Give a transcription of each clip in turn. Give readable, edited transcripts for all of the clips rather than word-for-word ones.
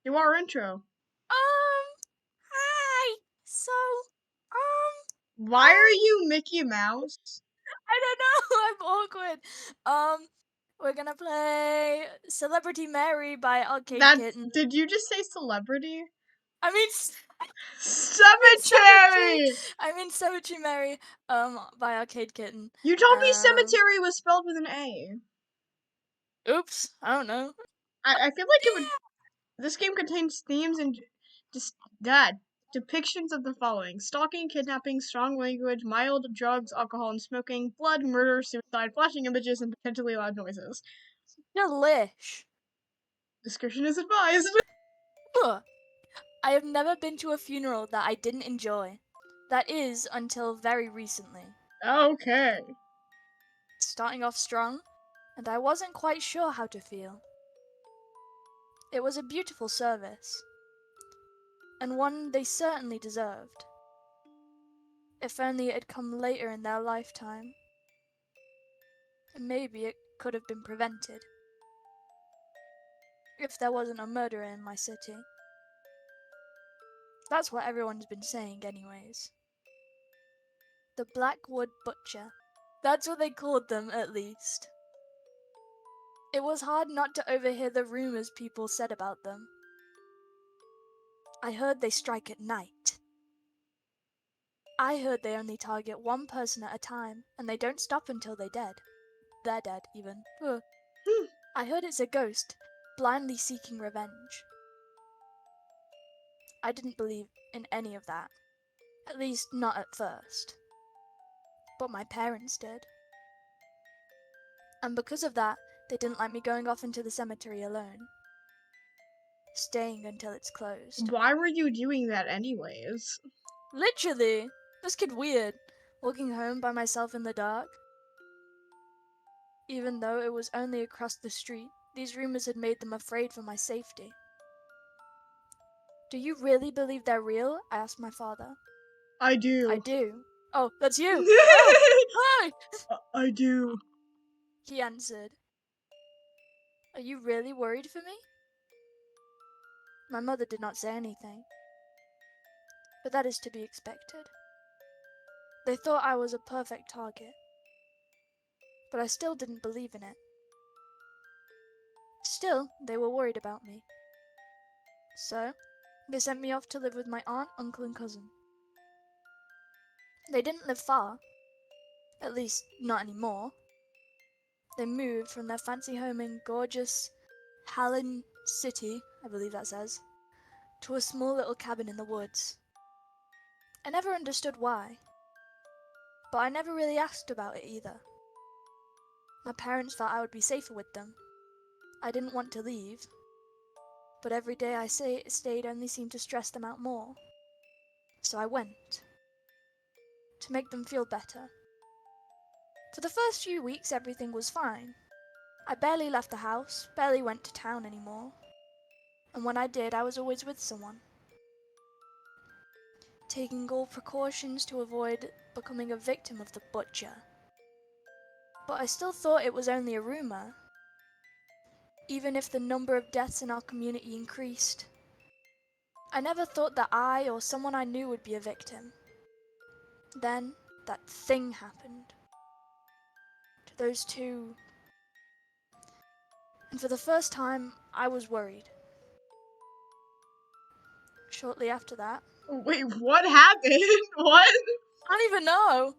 Do our intro. Hi. So, Why are you Mickey Mouse? I don't know. I'm awkward. We're gonna play Celebrity Mary by Arcadekitten. Did you just say celebrity? I mean, Cemetery. Cemetery! I mean Cemetery Mary. By Arcadekitten. You told me Um, cemetery was spelled with an A. oops. I don't know. I feel like it would. This game contains themes and depictions of the following: stalking, kidnapping, strong language, mild drugs, alcohol and smoking, blood, murder, suicide, flashing images, and potentially loud noises. Delish. Description is advised. Ugh. I have never been to a funeral that I didn't enjoy. That is, until very recently. Okay. Starting off strong, and I wasn't quite sure how to feel. It was a beautiful service, and one they certainly deserved. If only it had come later in their lifetime, and maybe it could have been prevented. If there wasn't a murderer in my city. That's what everyone's been saying anyways. The Blackwood Butcher. That's what they called them, at least. It was hard not to overhear the rumors people said about them. I heard they strike at night. I heard they only target one person at a time, and they don't stop until they're dead. They're dead, even. Ugh. I heard it's a ghost, blindly seeking revenge. I didn't believe in any of that. At least, not at first. But my parents did. And because of that, they didn't like me going off into the cemetery alone. Staying until it's closed. Why were you doing that anyways? Literally! This kid weird. Walking home by myself in the dark. Even though it was only across the street, these rumors had made them afraid for my safety. Do you really believe they're real? I asked my father. I I do. do. Oh, that's you! Oh! Hi! I do. He answered. Are you really worried for me? My mother did not say anything. But that is to be expected. They thought I was a perfect target. But I still didn't believe in it. Still, they were worried about me. So, they sent me off to live with my aunt, uncle, and cousin. They didn't live far. At least, not anymore. They moved from their fancy home in gorgeous Hallen City, I believe that says, to a small little cabin in the woods. I never understood why. But I never really asked about it either. My parents thought I would be safer with them. I didn't want to leave. But every day I stayed only seemed to stress them out more. So I went. To make them feel better. For the first few weeks everything was fine. I barely left the house, barely went to town anymore. And when I did, I was always with someone. Taking all precautions to avoid becoming a victim of the butcher. But I still thought it was only a rumor. Even if the number of deaths in our community increased. I never thought that I or someone I knew would be a victim. Then, that thing happened. To those two. And for the first time, I was worried. Shortly after that. Wait, what happened? What? I don't even know!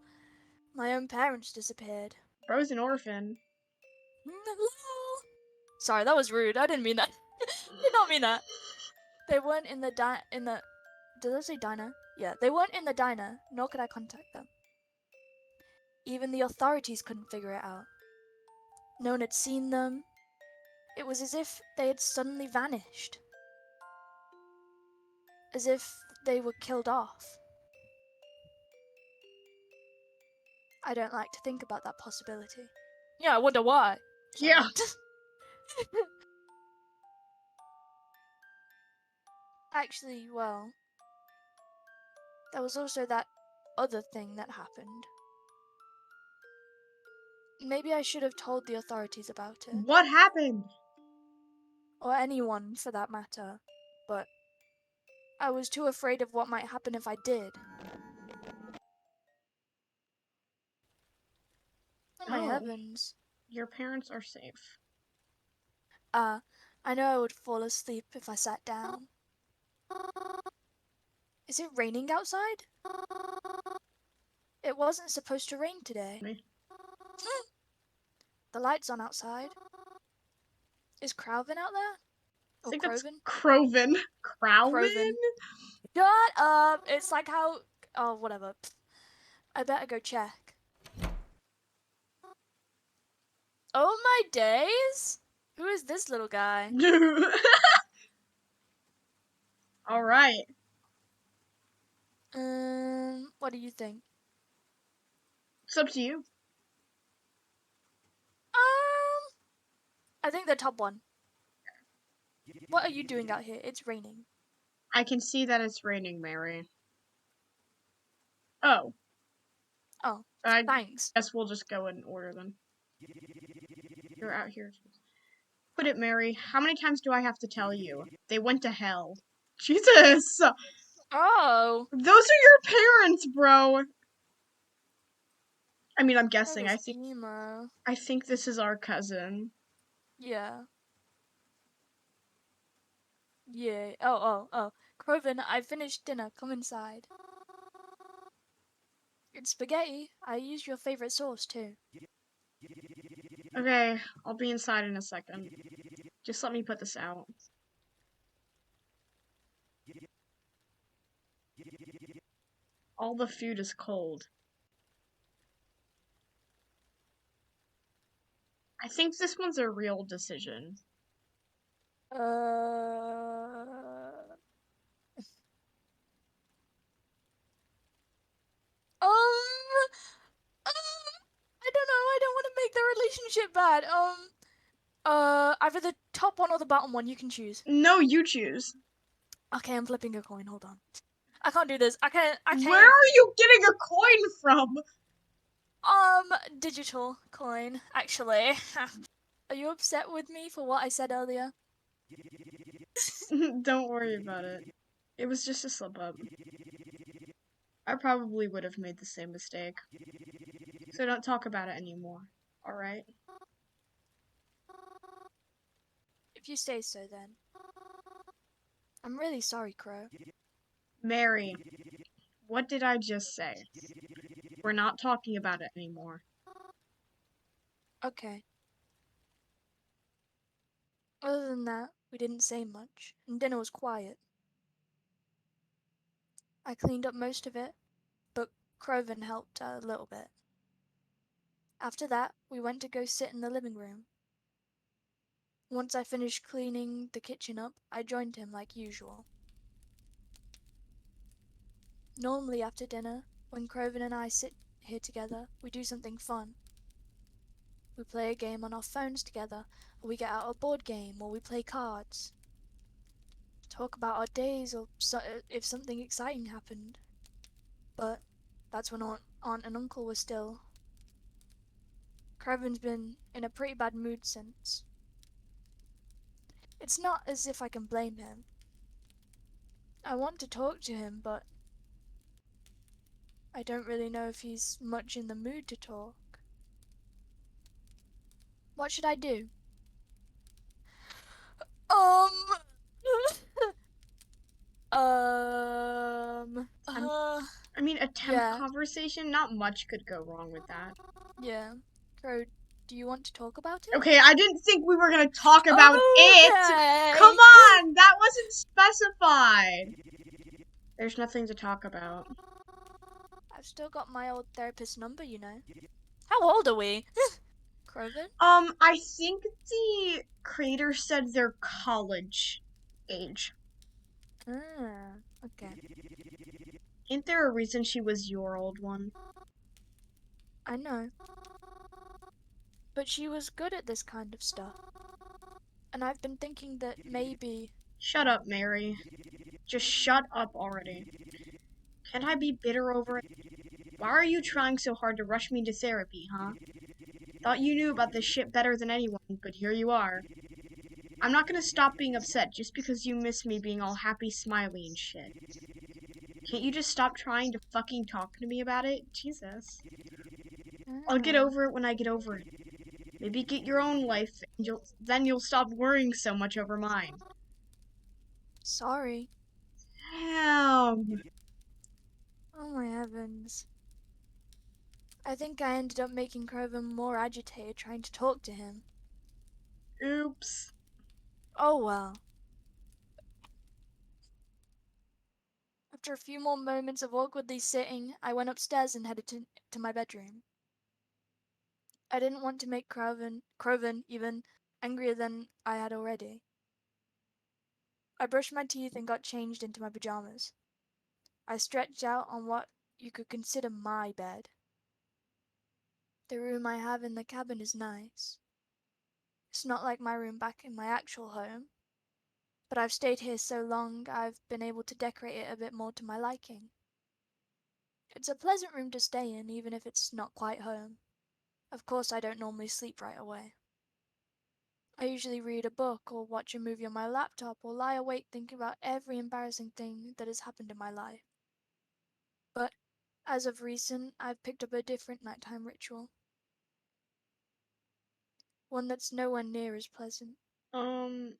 My own parents disappeared. Bro's an orphan. Sorry, that was rude. I didn't mean that. Did not mean that. They weren't in the did I say diner? Yeah, they weren't in the diner, nor could I contact them. Even the authorities couldn't figure it out. No one had seen them. It was as if they had suddenly vanished. As if they were killed off. I don't like to think about that possibility. Yeah, I wonder why. Sorry. Yeah. Actually, well, there was also that other thing that happened. Maybe I should have told the authorities about it. What happened? Or anyone, for that matter. but I was too afraid of what might happen if I did. Oh my Oh, heavens. your parents are safe. I know I would fall asleep if I sat down. Is it raining outside? It wasn't supposed to rain today. The light's on outside. Is Crowvin out there? I Or think that's Croven? Croven. Crowven? Croven. Shut up! It's like how... Oh, whatever. I better go check. Oh my days! Who is this little guy? Alright. What do you think? It's up to you. I think the top one. What are you doing out here? It's raining. I can see that it's raining, Mary. Oh. Oh, I thanks. guess we'll just go in order then. You're out here. Put it, Mary. How many times do I have to tell you? They went to hell. Jesus! Oh! Those are your parents, bro! I mean, I'm guessing. That is emo. I think this is our cousin. Yeah. Yeah. Oh. Croven, I finished dinner. Come inside. It's spaghetti. I used your favorite sauce, too. Okay, I'll be inside in a second. Just let me put this out. All the food is cold. I think this one's a real decision. I don't know. I don't want to make the relationship bad. Either the top one or the bottom one. You can choose. No, you choose. Okay, I'm flipping a coin. Hold on. I can't do this. I can't. Where are you getting a coin from? Digital coin, actually. Are you upset with me for what I said earlier? Don't worry about it. It was just a slip up. I probably would have made the same mistake. So don't talk about it anymore. Alright? If you say so, then. I'm really sorry, Crow. Mary, what did I just say? We're not talking about it anymore. Okay. Other than that, we didn't say much, and dinner was quiet. I cleaned up most of it, but Croven helped a little bit. After that, we went to go sit in the living room. Once I finished cleaning the kitchen up, I joined him like usual. Normally after dinner, when Croven and I sit here together, we do something fun. We play a game on our phones together, or we get out a board game, or we play cards. Talk about our days, or if something exciting happened. But that's when Aunt and Uncle were still. Croven's been in a pretty bad mood since. It's not as if I can blame him. I want to talk to him, but I don't really know if he's much in the mood to talk. What should I do? Um. I mean, attempt Yeah. conversation? Not much could go wrong with that. Yeah. Crow, do you want to talk about it? Okay, I didn't think we were gonna talk about it! Okay. Come on! That wasn't specified! There's nothing to talk about. I've still got my old therapist's number, you know. How old are we? Croven? I think the creator said they're college age. Okay. Ain't there a reason she was your old one? I know. But she was good at this kind of stuff. And I've been thinking that maybe... Shut up, Mary. Just shut up already. Can't I be bitter over it? Why are you trying so hard to rush me into therapy, huh? Thought you knew about this shit better than anyone, but here you are. I'm not gonna stop being upset just because you miss me being all happy, smiley, and shit. Can't you just stop trying to fucking talk to me about it? Jesus. I'll get Mm, over it when I get over it. Maybe get your own life, and then you'll stop worrying so much over mine. sorry. Damn. Oh my heavens. I think I ended up making Croven more agitated trying to talk to him. Oops. Oh well. After a few more moments of awkwardly sitting, I went upstairs and headed to my bedroom. I didn't want to make Croven even angrier than I had already. I brushed my teeth and got changed into my pajamas. I stretched out on what you could consider my bed. The room I have in the cabin is nice. It's not like my room back in my actual home, but I've stayed here so long I've been able to decorate it a bit more to my liking. It's a pleasant room to stay in, even if it's not quite home. Of course, I don't normally sleep right away. I usually read a book or watch a movie on my laptop or lie awake thinking about every embarrassing thing that has happened in my life. But as of recent, I've picked up a different nighttime ritual, one that's nowhere near as pleasant. Um,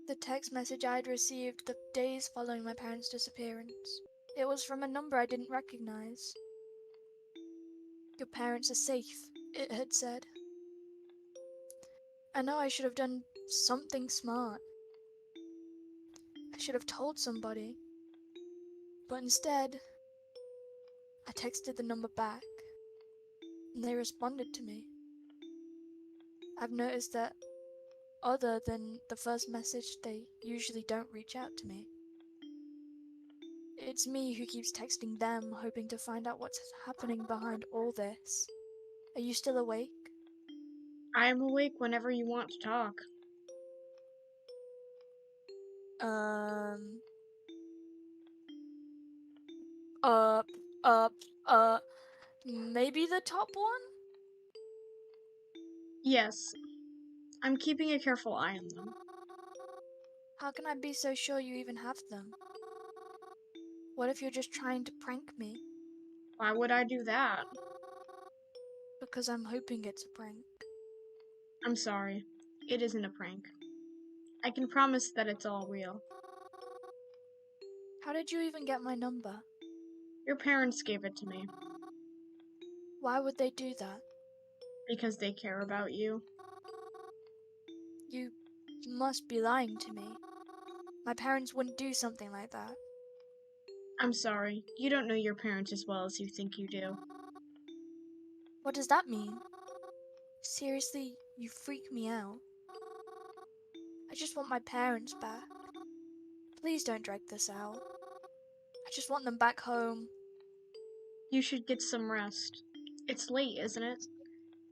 The text message I had received the days following my parents' disappearance. It was from a number I didn't recognize. Your parents are safe, it had said. I know I should have done something smart. I should have told somebody. But instead, I texted the number back, and they responded to me. I've noticed that, other than the first message, they usually don't reach out to me. It's me who keeps texting them, hoping to find out what's happening behind all this. Are you still awake? I am awake whenever you want to talk. Um. Uh. Uh. Uh. Maybe the top one? Yes, I'm keeping a careful eye on them. How can I be so sure you even have them? What if you're just trying to prank me? Why would I do that? Because I'm hoping it's a prank. I'm sorry. It isn't a prank. I can promise that it's all real. How did you even get my number? Your parents gave it to me Why would they do that? because they care about you. You must be lying to me. My parents wouldn't do something like that. I'm sorry. You don't know your parents as well as you think you do. What does that mean? Seriously, you freak me out. I just want my parents back. Please don't drag this out. I just want them back home. You should get some rest. It's late, isn't it?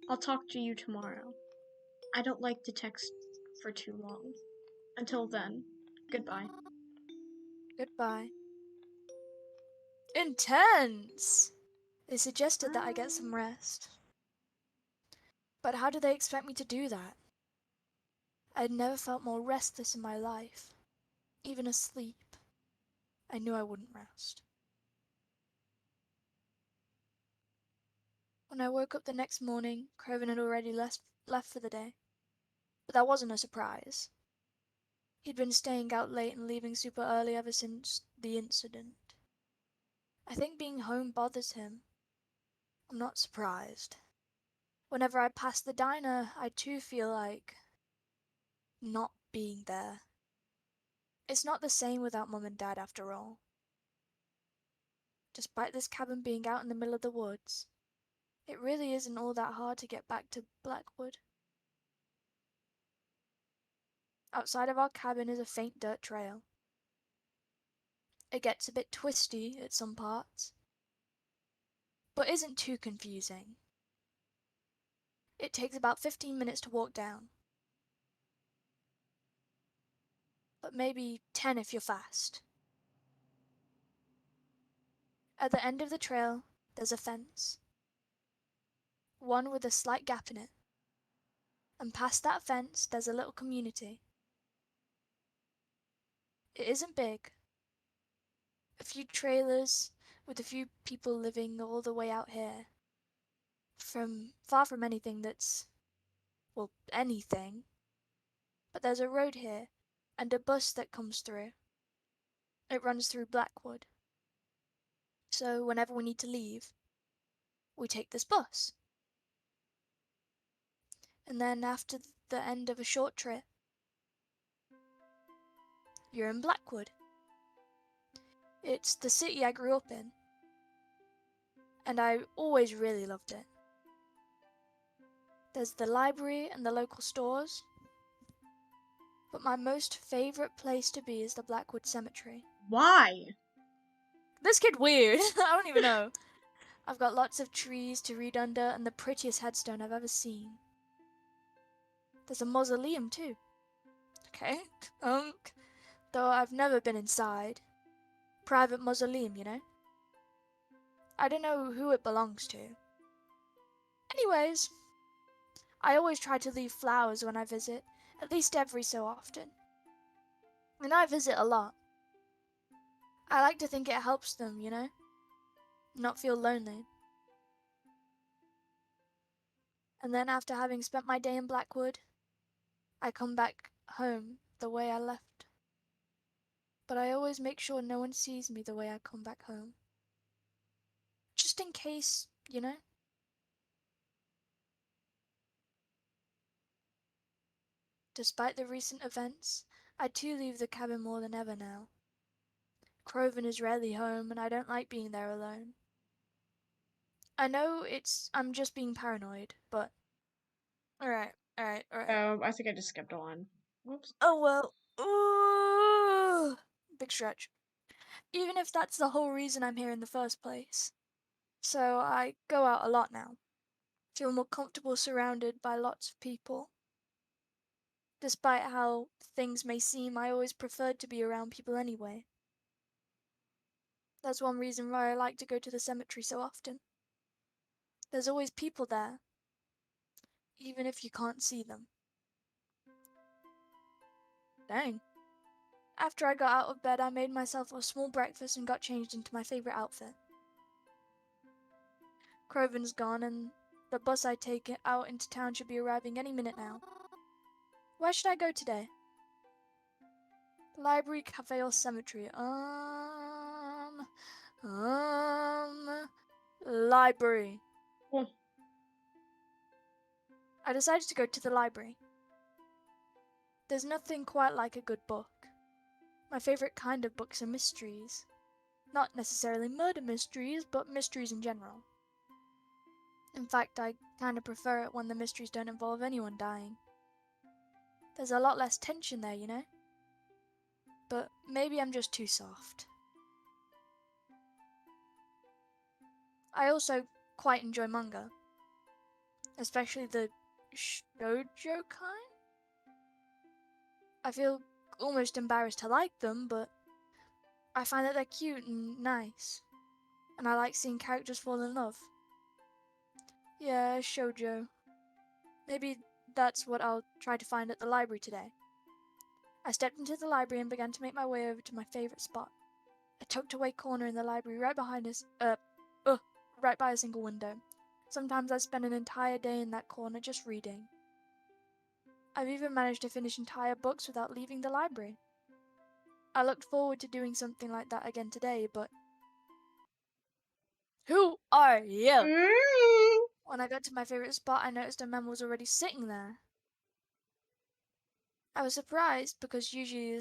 I'll talk to you tomorrow. I don't like to text for too long. Until then, goodbye. Goodbye. Intense! They suggested that I get some rest. But how do they expect me to do that? I'd never felt more restless in my life. Even asleep, I knew I wouldn't rest. When I woke up the next morning, Craven had already left for the day. But that wasn't a surprise. He'd been staying out late and leaving super early ever since the incident. I think being home bothers him. I'm not surprised. Whenever I pass the diner, I too feel like not being there. It's not the same without Mum and Dad after all. Despite this cabin being out in the middle of the woods, it really isn't all that hard to get back to Blackwood. Outside of our cabin is a faint dirt trail. It gets a bit twisty at some parts, but isn't too confusing. It takes about 15 minutes to walk down, but maybe 10 if you're fast. At the end of the trail, there's a fence, one with a slight gap in it. And past that fence, there's a little community. It isn't big. A few trailers with a few people living all the way out here. Far from anything that's, well, anything. But there's a road here and a bus that comes through. It runs through Blackwood. So whenever we need to leave, we take this bus. And then after the end of a short trip, you're in Blackwood. It's the city I grew up in, and I always really loved it. There's the library and the local stores, but my most favourite place to be is the Blackwood Cemetery. Why? This kid weird. I don't even know. I've got lots of trees to read under and the prettiest headstone I've ever seen. There's a mausoleum too. Okay, though I've never been inside. Private mausoleum, you know? I don't know who it belongs to. Anyways, I always try to leave flowers when I visit, at least every so often. And I visit a lot. I like to think it helps them, you know? Not feel lonely. And then after having spent my day in Blackwood, I come back home the way I left. But I always make sure no one sees me the way I come back home. Just in case, you know? Despite the recent events, I too leave the cabin more than ever now. Croven is rarely home, and I don't like being there alone. I know I'm just being paranoid, but alright. Oh, I think I just skipped one. Whoops. Oh well. Ooh, big stretch. Even if that's the whole reason I'm here in the first place. So I go out a lot now. Feel more comfortable surrounded by lots of people. Despite how things may seem, I always preferred to be around people anyway. That's one reason why I like to go to the cemetery so often. There's always people there, even if you can't see them. Dang. After I got out of bed, I made myself a small breakfast and got changed into my favourite outfit. Croven's gone, and the bus I take out into town should be arriving any minute now. Where should I go today? Library, cafe, or cemetery? Library. Well, I decided to go to the library. There's nothing quite like a good book. My favourite kind of books are mysteries. Not necessarily murder mysteries, but mysteries in general. In fact, I kind of prefer it when the mysteries don't involve anyone dying. There's a lot less tension there, you know? But maybe I'm just too soft. I also quite enjoy manga. Especially the shoujo kind? I feel almost embarrassed to like them, but I find that they're cute and nice. And I like seeing characters fall in love. Yeah, shoujo. Maybe that's what I'll try to find at the library today. I stepped into the library and began to make my way over to my favourite spot. A tucked away corner in the library right behind us, right by a single window. Sometimes I spend an entire day in that corner just reading. I've even managed to finish entire books without leaving the library. I looked forward to doing something like that again today, but... Who are you? When I got to my favourite spot, I noticed a man was already sitting there. I was surprised because usually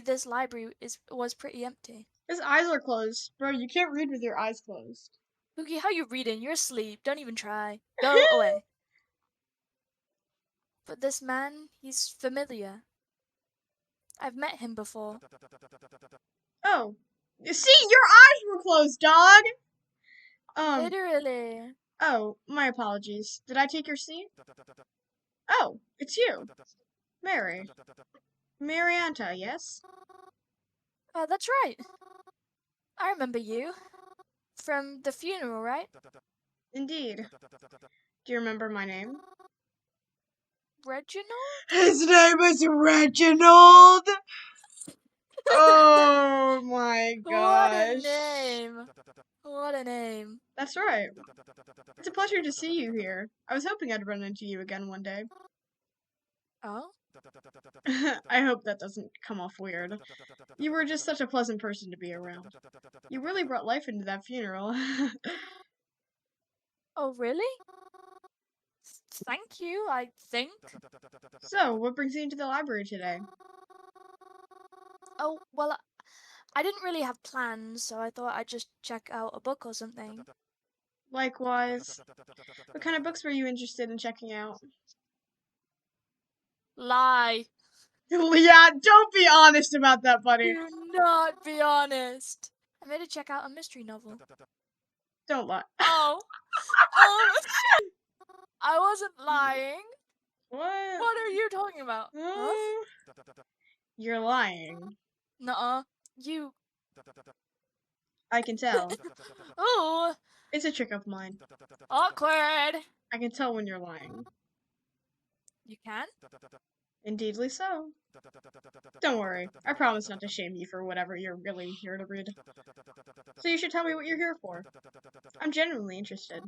this library was pretty empty. his eyes are closed. Bro, you can't read with your eyes closed. Pookie, how you reading? You're asleep. Don't even try. Go away. But this man, he's familiar. I've met him before. Oh. See, your eyes were closed, dog! Literally. Oh, my apologies. Did I take your seat? Oh, it's you. Mary. Marianta, yes? That's right. I remember you. From the funeral, right? Indeed. Do you remember my name? Reginald? His name is Reginald! Oh my What a gosh. name! What a name. That's right. It's a pleasure to see you here. I was hoping I'd run into you again one day. Oh? I hope that doesn't come off weird. You were just such a pleasant person to be around. You really brought life into that funeral. Oh, really? Thank you, I think. So, what brings you into the library today? Oh, well, I didn't really have plans, so I thought I'd just check out a book or something. Likewise. What kind of books were you interested in checking out? Lie. Yeah, don't be honest about that, buddy. Do not be honest. I made to check out a mystery novel. Don't lie. Oh, um, I wasn't lying. What? What are you talking about? Huh? You're lying. Nuh-uh. You. I can tell. Oh, It's a trick of mine. awkward. I can tell when you're lying. You can? Indeedly so. Don't worry. I promise not to shame you for whatever you're really here to read. So you should tell me what you're here for. I'm genuinely interested.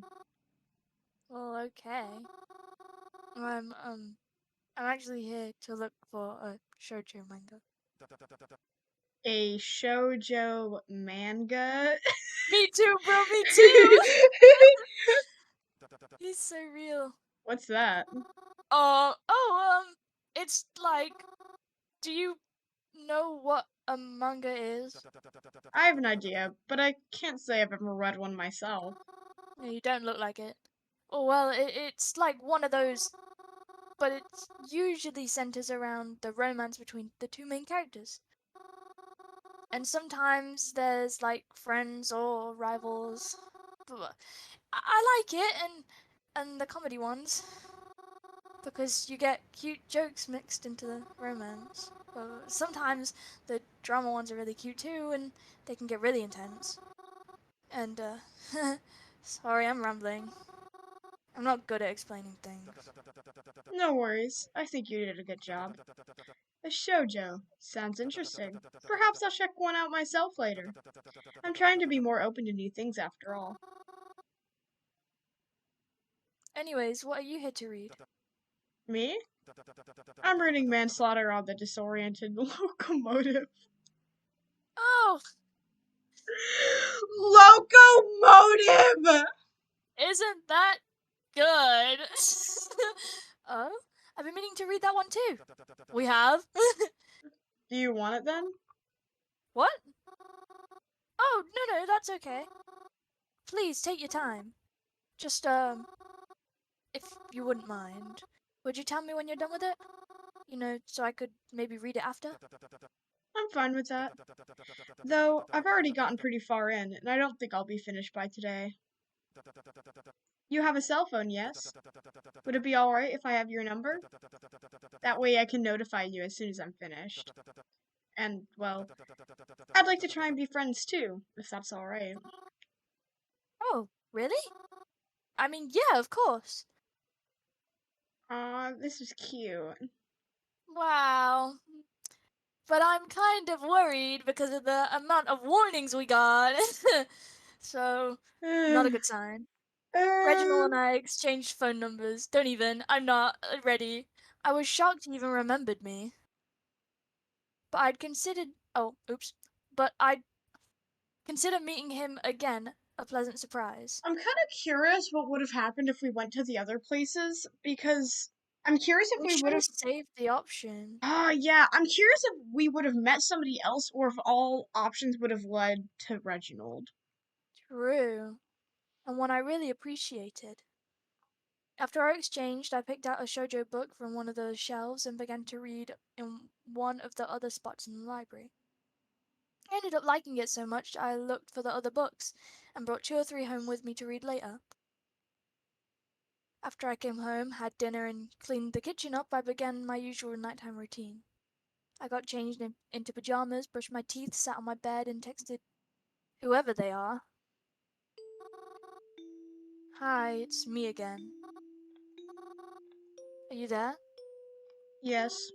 Well, okay. I'm, um, I'm actually here to look for a shoujo manga. A shoujo manga? Me too, bro, me too! He's so real. What's that? It's like, do you know what a manga is? I have an idea, but I can't say I've ever read one myself. Yeah, you don't look like it. Oh, well, it's like one of those, but it usually centers around the romance between the two main characters. And sometimes there's like friends or rivals. But I like it, and the comedy ones, because you get cute jokes mixed into the romance. But sometimes the drama ones are really cute too, and they can get really intense. And sorry, I'm rambling. I'm not good at explaining things. No worries. I think you did a good job. A shoujo. Sounds interesting. Perhaps I'll check one out myself later. I'm trying to be more open to new things after all. Anyways, what are you here to read? Me? I'm reading Manslaughter on the Disoriented Locomotive. Oh, Locomotive! isn't that good? Oh, I've been meaning to read that one too. We have? Do you want it then? What? Oh, no, that's okay. Please take your time. Just, if you wouldn't mind, would you tell me when you're done with it? You know, so I could maybe read it after? I'm fine with that. Though, I've already gotten pretty far in, and I don't think I'll be finished by today. You have a cell phone, yes? Would it be alright if I have your number? That way I can notify you as soon as I'm finished. And, well, I'd like to try and be friends too, if that's alright. Oh, really? I mean, yeah, of course. Aw, this is cute. Wow. But I'm kind of worried because of the amount of warnings we got. So, not a good sign. Reginald and I exchanged phone numbers. Don't even. I'm not ready. I was shocked he even remembered me. But I'd considered. Oh, oops. But I'd consider meeting him again a pleasant surprise. I'm kind of curious what would have happened if we went to the other places, because I'm curious if We we should would have have. saved the option. Yeah, I'm curious if we would have met somebody else or if all options would have led to Reginald. True. And one I really appreciated. After our exchange, I picked out a shoujo book from one of the shelves and began to read in one of the other spots in the library. I ended up liking it so much I looked for the other books and brought two or three home with me to read later. After I came home, had dinner, and cleaned the kitchen up, I began my usual nighttime routine. I got changed into pajamas, brushed my teeth, sat on my bed, and texted whoever they are. Hi, it's me again. Are you there? Yes.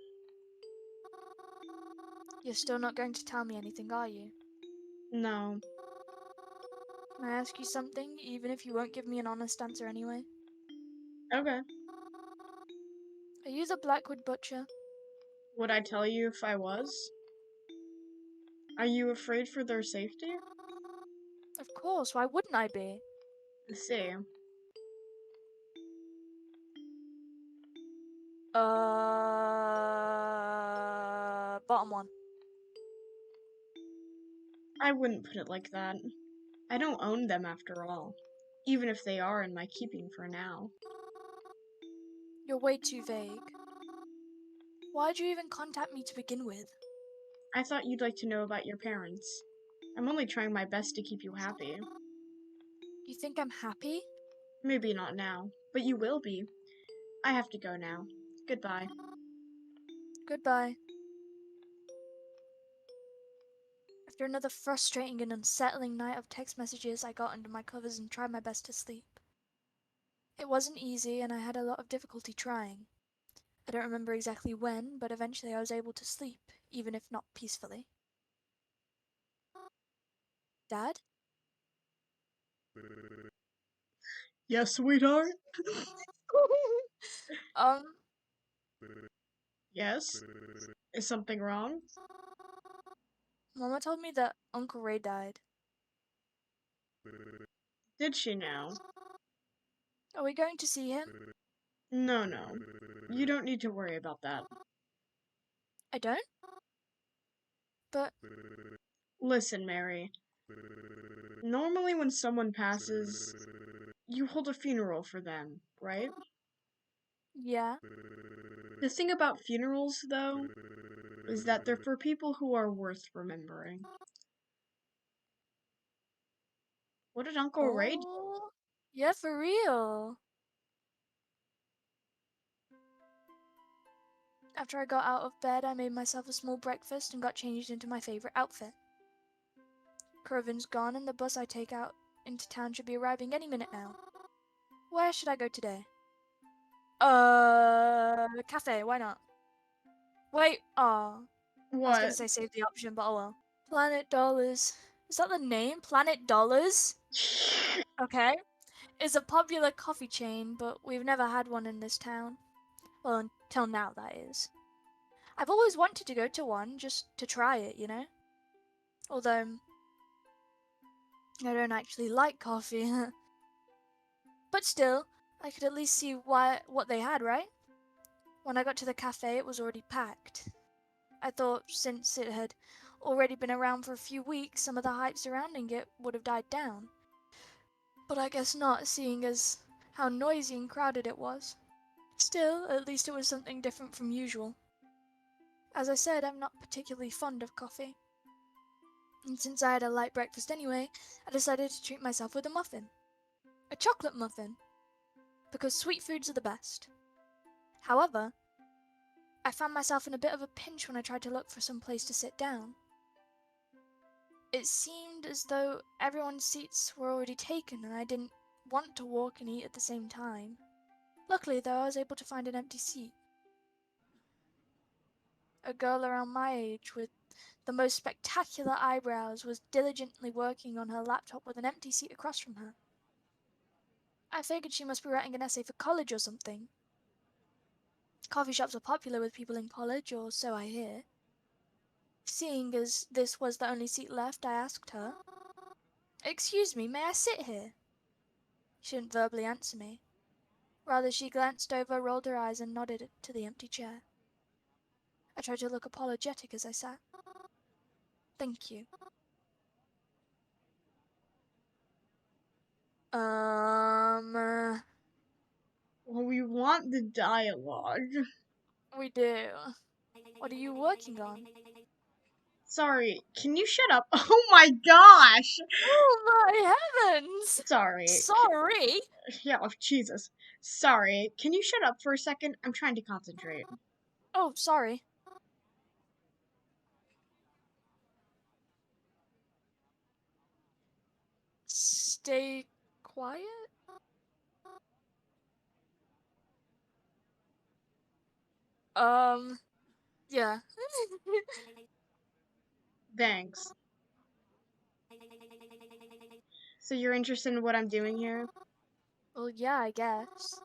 You're still not going to tell me anything, are you? No. Can I ask you something, even if you won't give me an honest answer anyway? Okay. Are you the Blackwood Butcher? Would I tell you if I was? Are you afraid for their safety? Of course, why wouldn't I be? I see. Bottom one. I wouldn't put it like that. I don't own them after all, even if they are in my keeping for now. You're way too vague. Why'd you even contact me to begin with? I thought you'd like to know about your parents. I'm only trying my best to keep you happy. You think I'm happy? Maybe not now, but you will be. I have to go now. Goodbye. Goodbye. After another frustrating and unsettling night of text messages, I got under my covers and tried my best to sleep. It wasn't easy, and I had a lot of difficulty trying. I don't remember exactly when, but eventually I was able to sleep, even if not peacefully. Dad? Yes, sweetheart? um, Yes? Is something wrong? Mama told me that Uncle Ray died. Did she now? Are we going to see him? No, no. You don't need to worry about that. I don't? But, Listen, Mary. Normally when someone passes, you hold a funeral for them, right? yeah. The thing about funerals, though, is that they're for people who are worth remembering. What did Uncle Ray do? Oh, yeah, for real. After I got out of bed, I made myself a small breakfast and got changed into my favorite outfit. Curvin's gone, and the bus I take out into town should be arriving any minute now. Where should I go today? Cafe, why not? Wait, I was gonna What? say save the option, but oh well. Planet Dollars. Is that the name? Planet Dollars? Okay. It's a popular coffee chain, but we've never had one in this town. Well, until now, that is. I've always wanted to go to one, just to try it, you know? Although, I don't actually like coffee. But still, I could at least see what they had, right? When I got to the cafe, it was already packed. I thought since it had already been around for a few weeks, some of the hype surrounding it would have died down. But I guess not, seeing as how noisy and crowded it was. Still, at least it was something different from usual. As I said, I'm not particularly fond of coffee. And since I had a light breakfast anyway, I decided to treat myself with a muffin. A chocolate muffin. Because sweet foods are the best. However, I found myself in a bit of a pinch when I tried to look for some place to sit down. It seemed as though everyone's seats were already taken and I didn't want to walk and eat at the same time. Luckily, though, I was able to find an empty seat. A girl around my age with the most spectacular eyebrows was diligently working on her laptop with an empty seat across from her. I figured she must be writing an essay for college or something. Coffee shops are popular with people in college, or so I hear. Seeing as this was the only seat left, I asked her, "Excuse me, may I sit here?" She didn't verbally answer me. Rather, she glanced over, rolled her eyes, and nodded to the empty chair. I tried to look apologetic as I sat. "Thank you." Well, we want the dialogue. We do. What are you working on? Sorry, can you shut up? Oh my gosh! Oh my heavens! Sorry. Sorry! Yeah, oh, Jesus. Sorry. Can you shut up for a second? I'm trying to concentrate. Oh, sorry. Stay quiet? Yeah. Thanks. So you're interested in what I'm doing here? Well, yeah, I guess.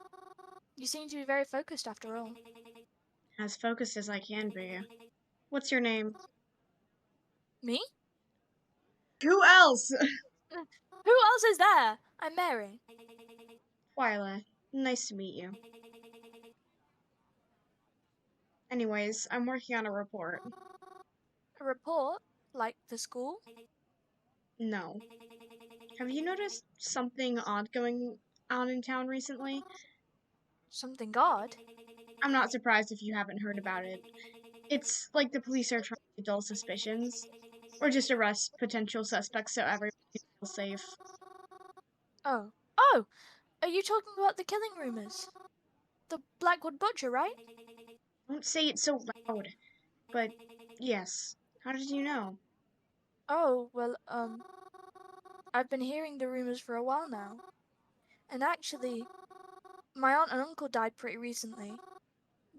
You seem to be very focused after all. As focused as I can be. What's your name? Me? Who else? Who else is there? I'm Mary. Twyla. Nice to meet you. Anyways, I'm working on a report. A report? Like for school? No. Have you noticed something odd going on in town recently? Something odd? I'm not surprised if you haven't heard about it. It's like the police are trying to dull suspicions, or just arrest potential suspects so everyone feels safe. Oh. Oh! Are you talking about the killing rumors? The Blackwood Butcher, right? Don't say it so loud. But yes. How did you know? Oh, well, I've been hearing the rumors for a while now. And actually, my aunt and uncle died pretty recently.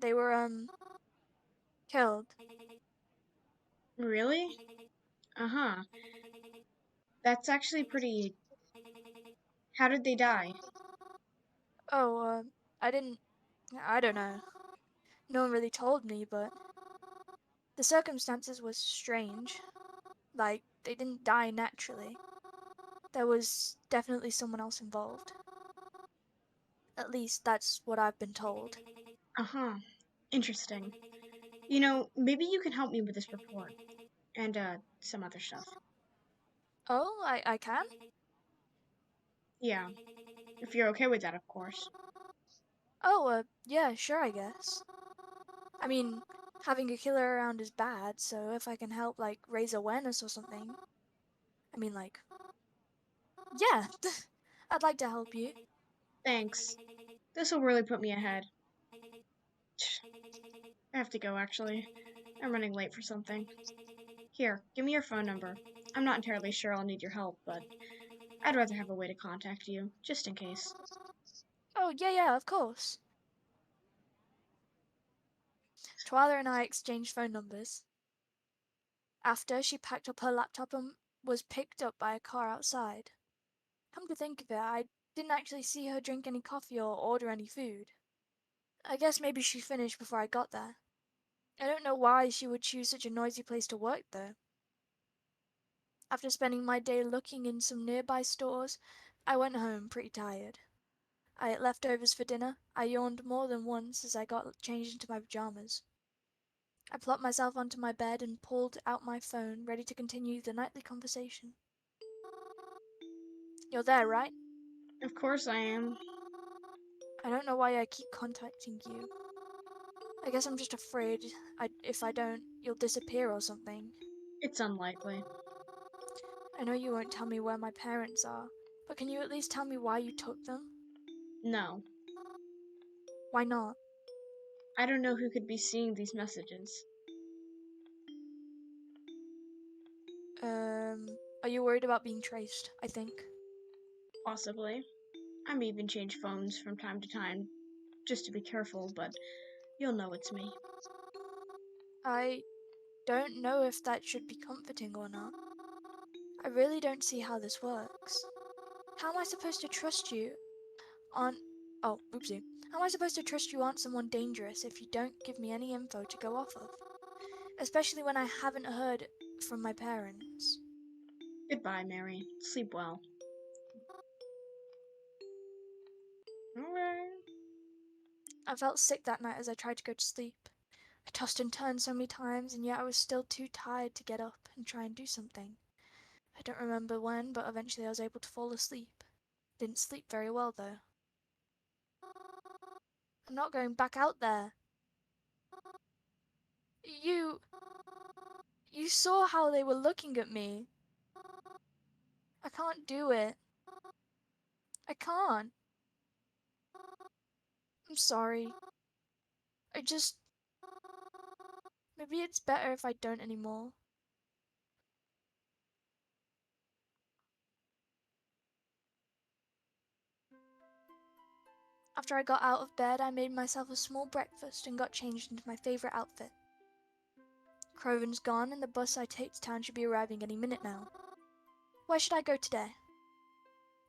They were, killed. Really? Uh-huh. That's actually pretty. How did they die? Oh, I didn't. I don't know. No one really told me, but the circumstances was strange. Like, they didn't die naturally. There was definitely someone else involved. At least that's what I've been told. Uh-huh. Interesting. You know, maybe you can help me with this report. And, some other stuff. Oh, I can? Yeah. If you're okay with that, of course. Oh, yeah, sure, I guess. I mean, having a killer around is bad, so if I can help, like, raise awareness or something. I mean, like, yeah, I'd like to help you. Thanks. This'll really put me ahead. I have to go, actually. I'm running late for something. Here, give me your phone number. I'm not entirely sure I'll need your help, but I'd rather have a way to contact you, just in case. Oh, yeah, yeah, of course. Twyla and I exchanged phone numbers. After, she packed up her laptop and was picked up by a car outside. Come to think of it, I didn't actually see her drink any coffee or order any food. I guess maybe she finished before I got there. I don't know why she would choose such a noisy place to work, though. After spending my day looking in some nearby stores, I went home pretty tired. I ate leftovers for dinner. I yawned more than once as I got changed into my pajamas. I plopped myself onto my bed and pulled out my phone, ready to continue the nightly conversation. You're there, right? Of course I am. I don't know why I keep contacting you. I guess I'm just afraid if I don't, you'll disappear or something. It's unlikely. I know you won't tell me where my parents are, but can you at least tell me why you took them? No. Why not? I don't know who could be seeing these messages. Are you worried about being traced? I think. Possibly. I may even change phones from time to time, just to be careful, but you'll know it's me. I don't know if that should be comforting or not. I really don't see how this works. How am I supposed to trust you on. Oh, oopsie. How am I supposed to trust you aren't someone dangerous if you don't give me any info to go off of? Especially when I haven't heard from my parents. Goodbye, Mary. Sleep well. Alright. I felt sick that night as I tried to go to sleep. I tossed and turned so many times, and yet I was still too tired to get up and try and do something. I don't remember when, but eventually I was able to fall asleep. Didn't sleep very well, though. I'm not going back out there. You. You saw how they were looking at me. I can't do it. I can't. I'm sorry. I just. Maybe it's better if I don't anymore. After I got out of bed, I made myself a small breakfast and got changed into my favorite outfit. Croven's gone, and the bus I take to town should be arriving any minute now. Where should I go today?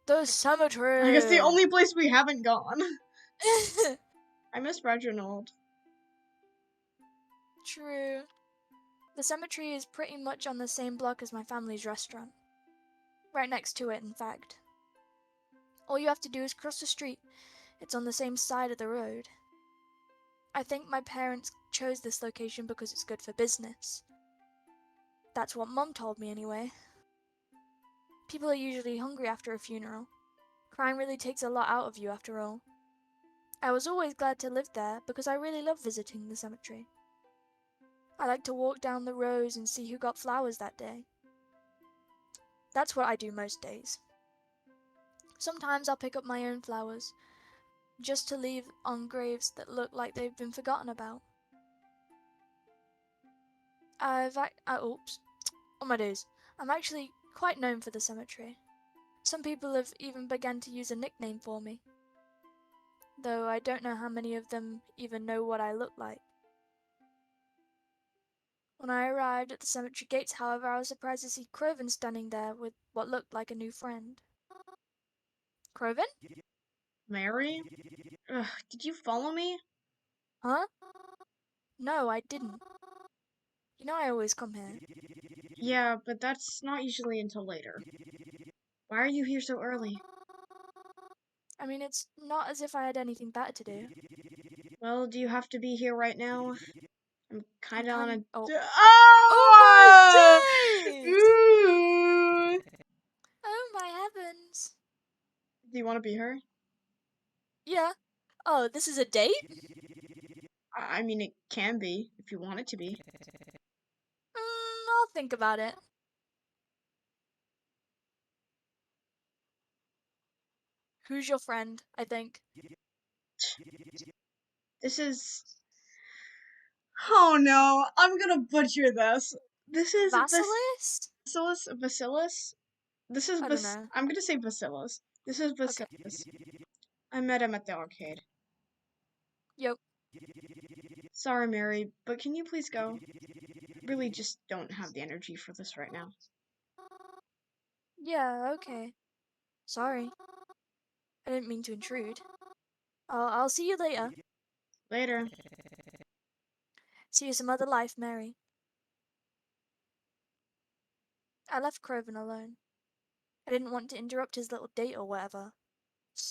The cemetery! I guess the only place we haven't gone. I miss Reginald. True. The cemetery is pretty much on the same block as my family's restaurant. Right next to it, in fact. All you have to do is cross the street. It's on the same side of the road. I think my parents chose this location because it's good for business. That's what Mum told me anyway. People are usually hungry after a funeral. Crying really takes a lot out of you after all. I was always glad to live there because I really love visiting the cemetery. I like to walk down the rows and see who got flowers that day. That's what I do most days. Sometimes I'll pick up my own flowers, just to leave on graves that look like they've been forgotten about. Oops. On my days. I'm actually quite known for the cemetery. Some people have even begun to use a nickname for me. Though I don't know how many of them even know what I look like. When I arrived at the cemetery gates, however, I was surprised to see Croven standing there with what looked like a new friend. Croven? Mary? Ugh, did you follow me? Huh? No, I didn't. You know I always come here. Yeah, but that's not usually until later. Why are you here so early? I mean, it's not as if I had anything better to do. Well, do you have to be here right now? I'm kinda on a... Oh. Oh! Oh my days! Ooh! Oh my heavens! Do you want to be her? Yeah. Oh, this is a date? I mean, it can be, if you want it to be. I'll think about it. Who's your friend, I think? This is... Oh no, I'm gonna butcher this. This is Vasilis? Bacillus? This is I don't know. I'm gonna say Bacillus. This is Okay. Bacillus. I met him at the arcade. Yo. Sorry, Mary, but can you please go? Really just don't have the energy for this right now. Yeah, okay. Sorry. I didn't mean to intrude. I'll see you later. Later. See you some other life, Mary. I left Croven alone. I didn't want to interrupt his little date or whatever.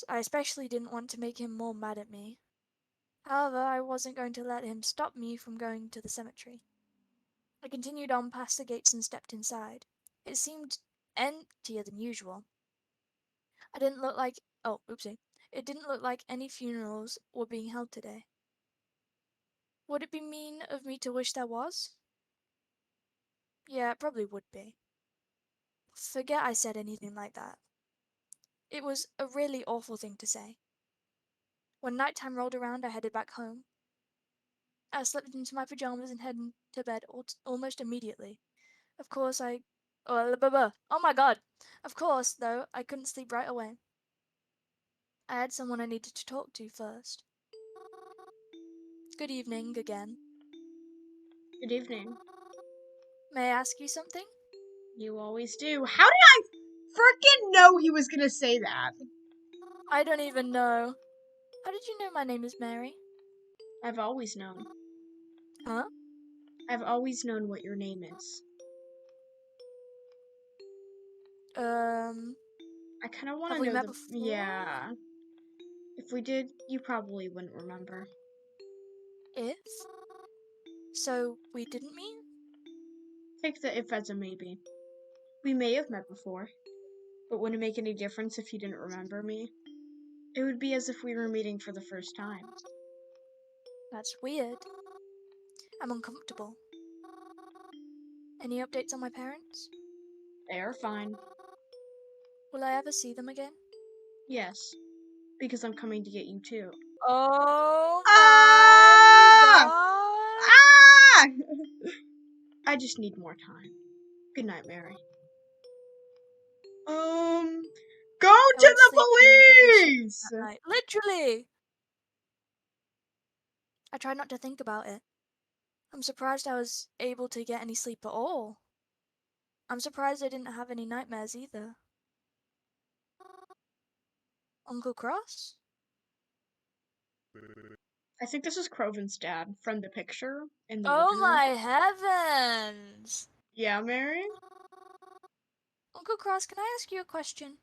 I especially didn't want to make him more mad at me. However, I wasn't going to let him stop me from going to the cemetery. I continued on past the gates and stepped inside. It seemed emptier than usual. I didn't look like oh, oopsie. It didn't look like any funerals were being held today. Would it be mean of me to wish there was? Yeah, it probably would be. Forget I said anything like that. It was a really awful thing to say. When nighttime rolled around, I headed back home. I slipped into my pajamas and headed to bed almost immediately. Of course, oh my god! Of course, though, I couldn't sleep right away. I had someone I needed to talk to first. Good evening again. Good evening. May I ask you something? You always do. How did I frickin' know he was gonna say that? I don't even know. How did you know my name is Mary? I've always known. Huh? I've always known what your name is. I kind of want Have to we know met the... before? Yeah. If we did, you probably wouldn't remember. If? So, we didn't meet? Take the if as a maybe. We may have met before, but wouldn't it make any difference if you didn't remember me? It would be as if we were meeting for the first time. That's weird. I'm uncomfortable. Any updates on my parents? They are fine. Will I ever see them again? Yes, because I'm coming to get you too. Oh my Ah! god! Ah! I just need more time. Good night, Mary. Go I to went to the sleep feeling pretty shit police! that night. Literally! I tried not to think about it. I'm surprised I was able to get any sleep at all. I'm surprised I didn't have any nightmares either. Uncle Cross? I think this is Croven's dad from the picture in the Oh living room. my heavens! Yeah, Mary? Uncle Cross, can I ask you a question?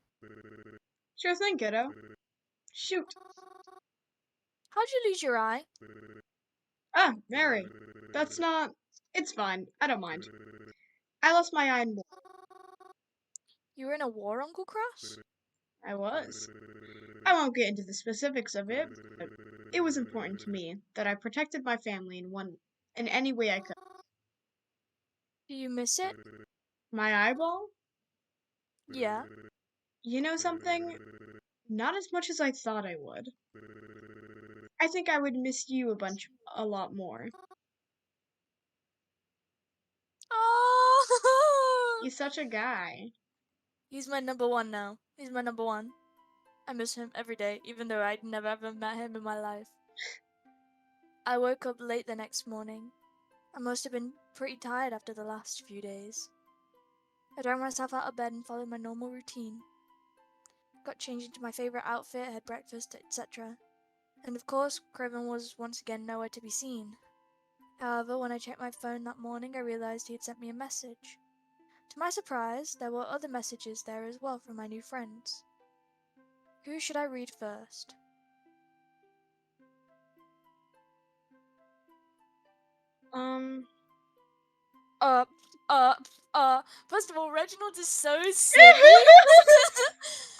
Sure thing, kiddo. Shoot. How'd you lose your eye? Ah, Mary. That's not... It's fine. I don't mind. I lost my eye in war. You were in a war, Uncle Cross? I was. I won't get into the specifics of it, but it was important to me that I protected my family in any way I could. Do you miss it? My eyeball? Yeah. You know something? Not as much as I thought I would. I think I would miss you a lot more. Oh! You're such a guy. He's my number one now. He's my number one. I miss him every day, even though I'd never ever met him in my life. I woke up late the next morning. I must have been pretty tired after the last few days. I dragged myself out of bed and followed my normal routine. Got changed into my favourite outfit, had breakfast, etc. And of course, Craven was once again nowhere to be seen. However, when I checked my phone that morning, I realised he had sent me a message. To my surprise, there were other messages there as well from my new friends. Who should I read first? Um, Uh, uh, First of all, Reginald is so silly.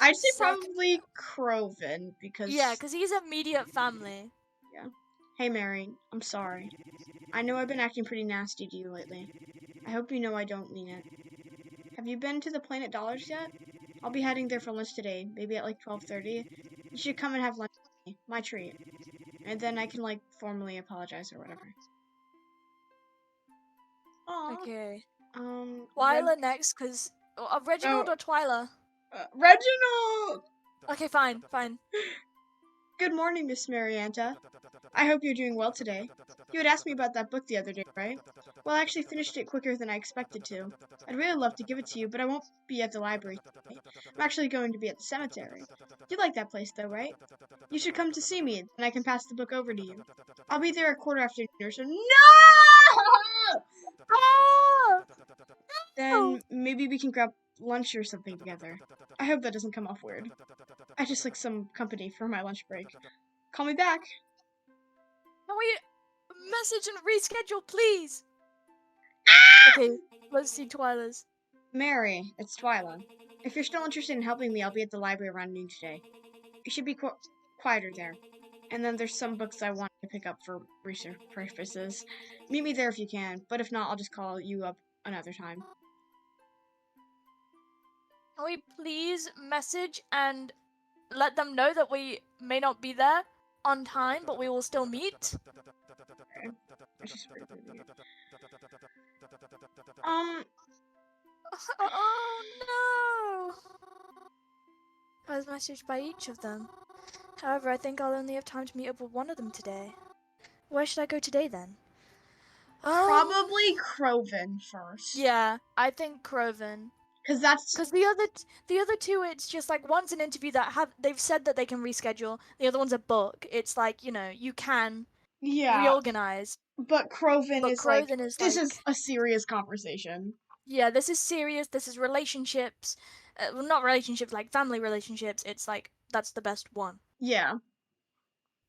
I'd say Sec- probably Croven because yeah, because he's immediate family. yeah. Hey Mary, I'm sorry. I know I've been acting pretty nasty to you lately. I hope you know I don't mean it. Have you been to the Planet Dollars yet? I'll be heading there for lunch today, maybe at like 12:30. You should come and have lunch with me, my treat. And then I can like formally apologize or whatever. Aw. Okay. Red Twyla next, because... Reginald Oh, or Twyla? Reginald! Okay, fine, fine. Good morning, Miss Marianta. I hope you're doing well today. You had asked me about that book the other day, right? Well, I actually finished it quicker than I expected to. I'd really love to give it to you, but I won't be at the library today. I'm actually going to be at the cemetery. You like that place, though, right? You should come to see me, and I can pass the book over to you. I'll be there at quarter after noon, so no! Oh! No! Then maybe we can grab lunch or something together. I hope that doesn't come off weird. I just like some company for my lunch break. Call me back. Can we message and reschedule, please? Okay, let's see Twyla's. Mary, it's Twyla. If you're still interested in helping me, I'll be at the library around noon today. You should be quieter there. And then there's some books I want to pick up for research purposes. Meet me there if you can, but if not, I'll just call you up another time. Can we please message and let them know that we may not be there on time, but we will still meet? Okay. That's just really weird. Oh no! I was messaged by each of them. However, I think I'll only have time to meet up with one of them today. Where should I go today then? Probably Croven first. Yeah, I think Croven. Because that's... Because the other two, it's just like one's an interview that they've said that they can reschedule. The other one's a book. It's like, you know, you can reorganize. But Croven But is like, Croven is this like, is a serious conversation. yeah, this is serious. This is relationships. Well, not relationships, like family relationships. It's like, that's the best one. Yeah.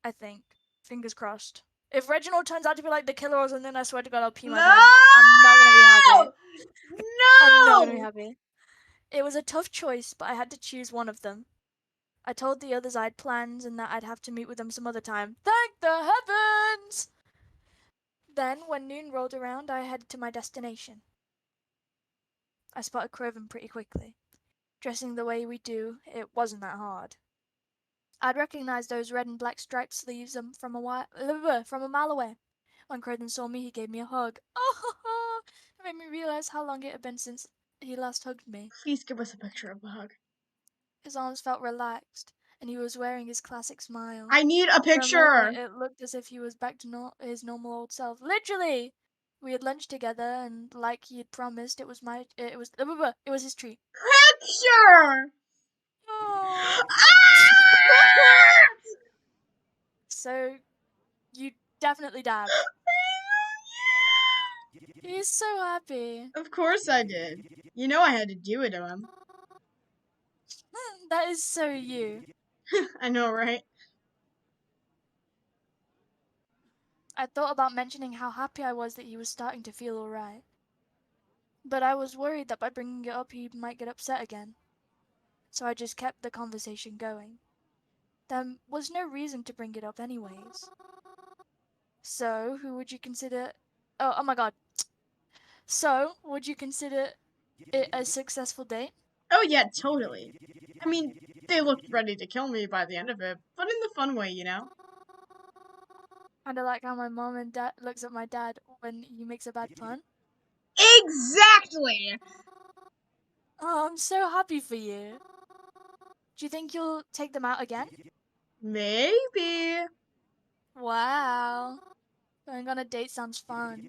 I think. Fingers crossed. If Reginald turns out to be like the killer or something, I swear to God, I'll pee my No! pants. I'm not gonna be happy. I'm not gonna be No! happy. It was a tough choice, but I had to choose one of them. I told the others I had plans and that I'd have to meet with them some other time. Thank the heavens! Then, when noon rolled around, I headed to my destination. I spotted Craven pretty quickly. Dressing the way we do, it wasn't that hard. I'd recognized those red and black striped sleeves from a mile away. When Craven saw me, he gave me a hug. Oh, it made me realize how long it had been since he last hugged me. Please give us a picture of the hug. His arms felt relaxed, and he was wearing his classic smile. I need a For a moment, picture. it looked as if he was back to his normal old self. Literally! We had lunch together, and like he had promised, it was his treat. Picture. Oh. Ah! So, you definitely dabbed. He's so happy. Of course I did. You know I had to do it to him. That is so you. I know, right? I thought about mentioning how happy I was that he was starting to feel alright. But I was worried that by bringing it up he might get upset again. So I just kept the conversation going. There was no reason to bring it up anyways. So, who would you consider... oh my god. So, would you consider it a successful date? Oh yeah, totally. I mean, they looked ready to kill me by the end of it, but in the fun way, you know? And I like how my mom and dad looks at my dad when he makes a bad pun. Exactly! Oh, I'm so happy for you. Do you think you'll take them out again? Maybe. Wow. Going on a date sounds fun.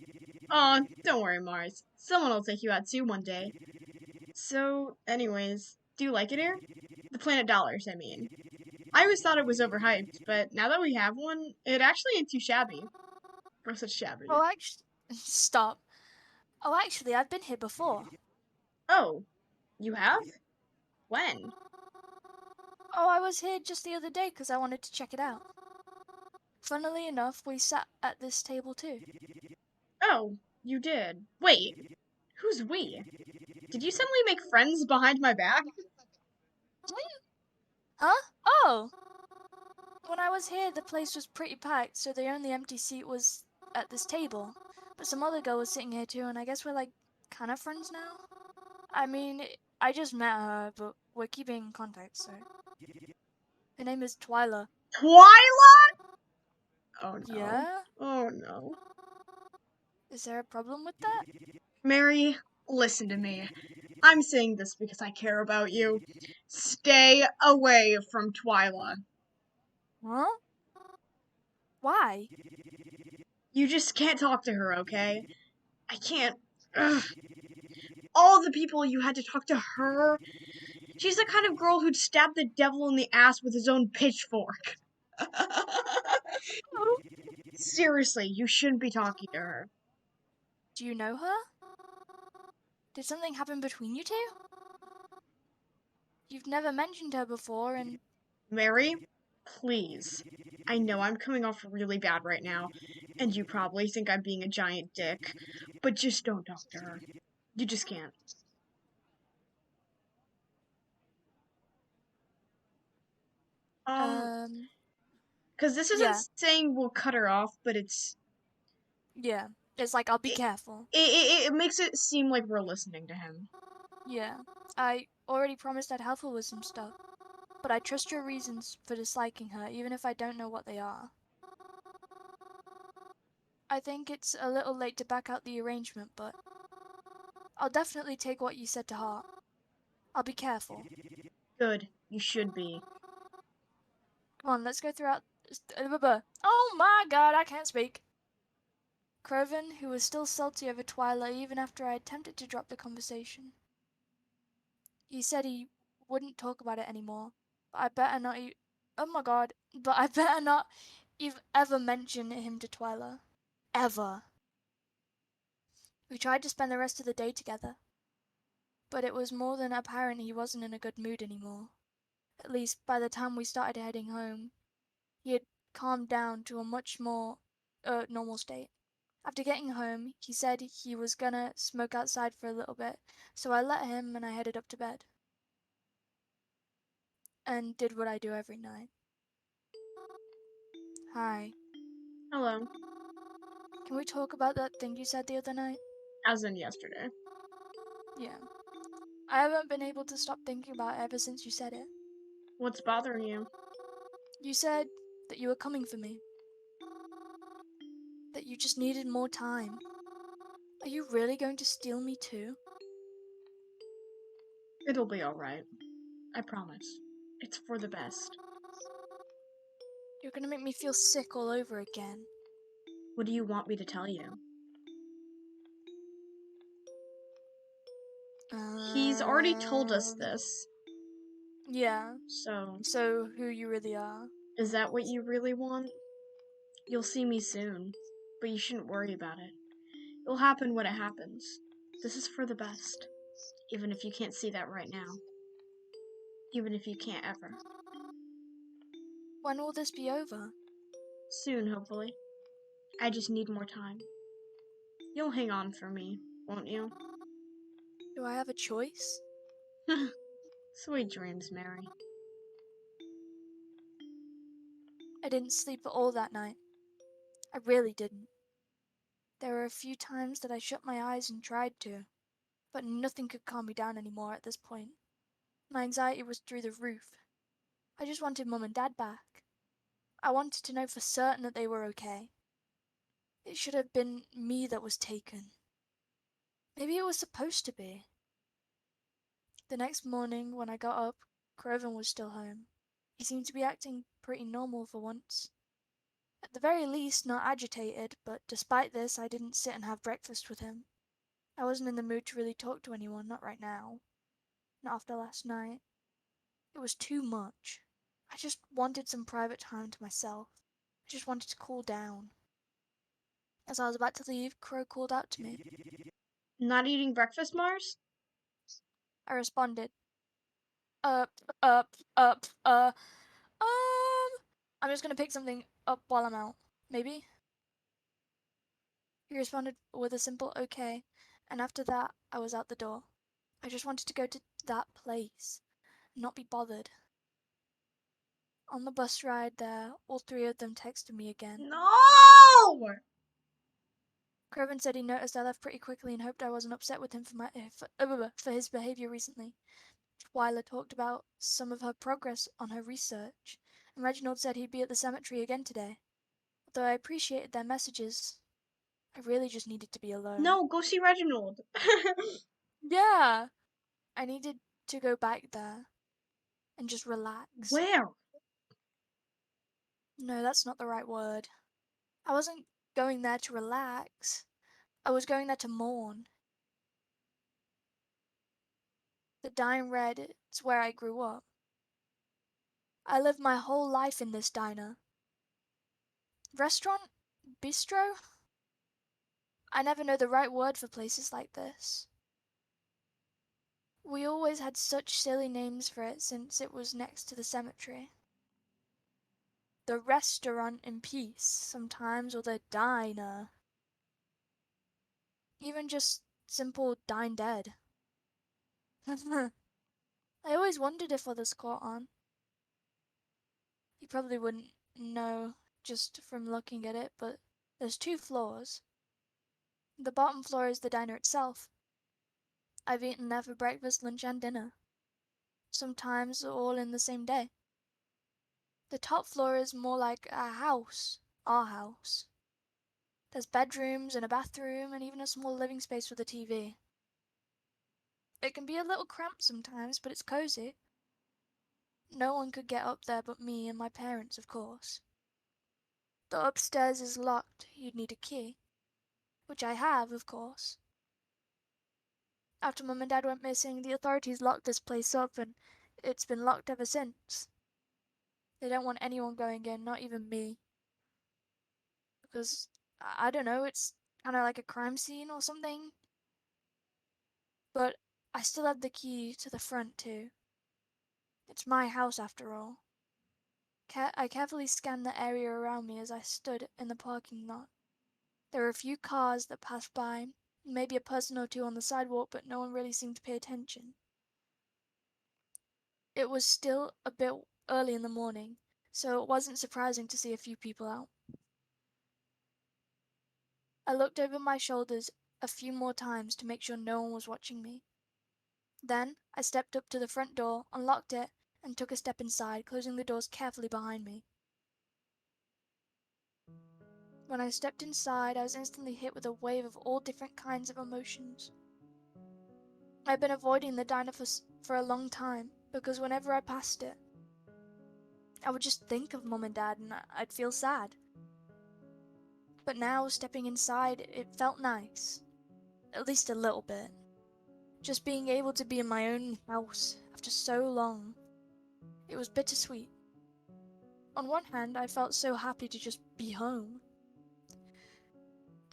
Aw, don't worry, Mars. Someone will take you out too one day. So, anyways, do you like it here? The Planet Dollars, I mean. I always thought it was overhyped, but now that we have one, it actually ain't too shabby. For such shabby. Oh, actually, stop. Oh, actually, I've been here before. Oh, you have? When? Oh, I was here just the other day because I wanted to check it out. Funnily enough, we sat at this table too. Oh, you did. Wait, who's we? Did you suddenly make friends behind my back? Huh? Oh! When I was here, the place was pretty packed, so the only empty seat was at this table. But some other girl was sitting here too, and I guess we're like kind of friends now? I mean, I just met her, but we're keeping in contact, so. Her name is Twyla. Twyla? Oh no. Yeah? Oh no. Is there a problem with that? Mary, listen to me. I'm saying this because I care about you. Stay away from Twyla. Huh? Why? You just can't talk to her, okay? I can't. Ugh. All the people you had to talk to her. She's the kind of girl who'd stab the devil in the ass with his own pitchfork. Oh. Seriously, you shouldn't be talking to her. Do you know her? Did something happen between you two? You've never mentioned her before, and Mary, please. I know I'm coming off really bad right now, and you probably think I'm being a giant dick, but just don't talk to her. You just can't. Um, um, because this isn't yeah, saying we'll cut her off, but yeah. It's like I'll be it, careful. it makes it seem like we're listening to him. Yeah, I already promised I'd help her with some stuff, but I trust your reasons for disliking her, even if I don't know what they are. I think it's a little late to back out the arrangement, but I'll definitely take what you said to heart. I'll be careful. Good, you should be. Come on, let's go throughout. Oh my god, I can't speak. Croven, who was still salty over Twyla even after I attempted to drop the conversation. He said he wouldn't talk about it anymore, but I better not. Oh my god! But I better not ever mention him to Twyla. Ever. We tried to spend the rest of the day together, but it was more than apparent he wasn't in a good mood anymore. At least by the time we started heading home, he had calmed down to a much more normal state. After getting home, he said he was gonna smoke outside for a little bit, so I let him and I headed up to bed. And did what I do every night. Hi. Hello. Can we talk about that thing you said the other night? As in yesterday. Yeah. I haven't been able to stop thinking about it ever since you said it. What's bothering you? You said that you were coming for me. That you just needed more time. Are you really going to steal me too? It'll be alright. I promise. It's for the best. You're gonna make me feel sick all over again. What do you want me to tell you? He's already told us this. Yeah. So, So, who you really are? is that what you really want? You'll see me soon, but you shouldn't worry about it. It'll happen when it happens. This is for the best, even if you can't see that right now. Even if you can't ever. When will this be over? Soon, hopefully. I just need more time. You'll hang on for me, won't you? Do I have a choice? Sweet dreams, Mary. I didn't sleep at all that night. I really didn't. There were a few times that I shut my eyes and tried to, but nothing could calm me down anymore at this point. My anxiety was through the roof. I just wanted Mum and Dad back. I wanted to know for certain that they were okay. It should have been me that was taken. Maybe it was supposed to be. The next morning, when I got up, Croven was still home. He seemed to be acting pretty normal for once. At the very least, not agitated, but despite this, I didn't sit and have breakfast with him. I wasn't in the mood to really talk to anyone, not right now. Not after last night. It was too much. I just wanted some private time to myself. I just wanted to cool down. As I was about to leave, Crow called out to me. Not eating breakfast, Mars? I responded, up, up, up, I'm just gonna pick something up while I'm out. Maybe? He responded with a simple okay, and after that, I was out the door. I just wanted to go to that place, not be bothered. On the bus ride there, all three of them texted me again. No! Croven said he noticed I left pretty quickly and hoped I wasn't upset with him for his behaviour recently. Twyla talked about some of her progress on her research, and Reginald said he'd be at the cemetery again today. Although I appreciated their messages, I really just needed to be alone. No, go see Reginald. Yeah! I needed to go back there and just relax. Where? No, that's not the right word. I wasn't going there to relax. I was going there to mourn. The Dying Red, it's where I grew up. I lived my whole life in this diner. Restaurant? Bistro? I never know the right word for places like this. We always had such silly names for it since it was next to the cemetery. The restaurant in peace, sometimes, or the diner. Even just simple dine dead. I always wondered if others caught on. You probably wouldn't know just from looking at it, but there's two floors. The bottom floor is the diner itself. I've eaten there for breakfast, lunch, and dinner. Sometimes all in the same day. The top floor is more like a house, our house. There's bedrooms and a bathroom and even a small living space with a TV. It can be a little cramped sometimes, but it's cozy. No one could get up there but me and my parents, of course. The upstairs is locked. You'd need a key. Which I have, of course. After Mum and Dad went missing, the authorities locked this place up and it's been locked ever since. They don't want anyone going in, not even me. Because, I don't know, it's kind of like a crime scene or something. But I still have the key to the front too. It's my house after all. I carefully scanned the area around me as I stood in the parking lot. There were a few cars that passed by, maybe a person or two on the sidewalk, but no one really seemed to pay attention. It was still a bit early in the morning, so it wasn't surprising to see a few people out. I looked over my shoulders a few more times to make sure no one was watching me. Then I stepped up to the front door, unlocked it, and took a step inside, closing the doors carefully behind me. When I stepped inside, I was instantly hit with a wave of all different kinds of emotions. I'd been avoiding the diner for a long time, because whenever I passed it, I would just think of Mum and Dad and I'd feel sad. But now, stepping inside, it felt nice. At least a little bit. Just being able to be in my own house after so long. It was bittersweet. On one hand, I felt so happy to just be home.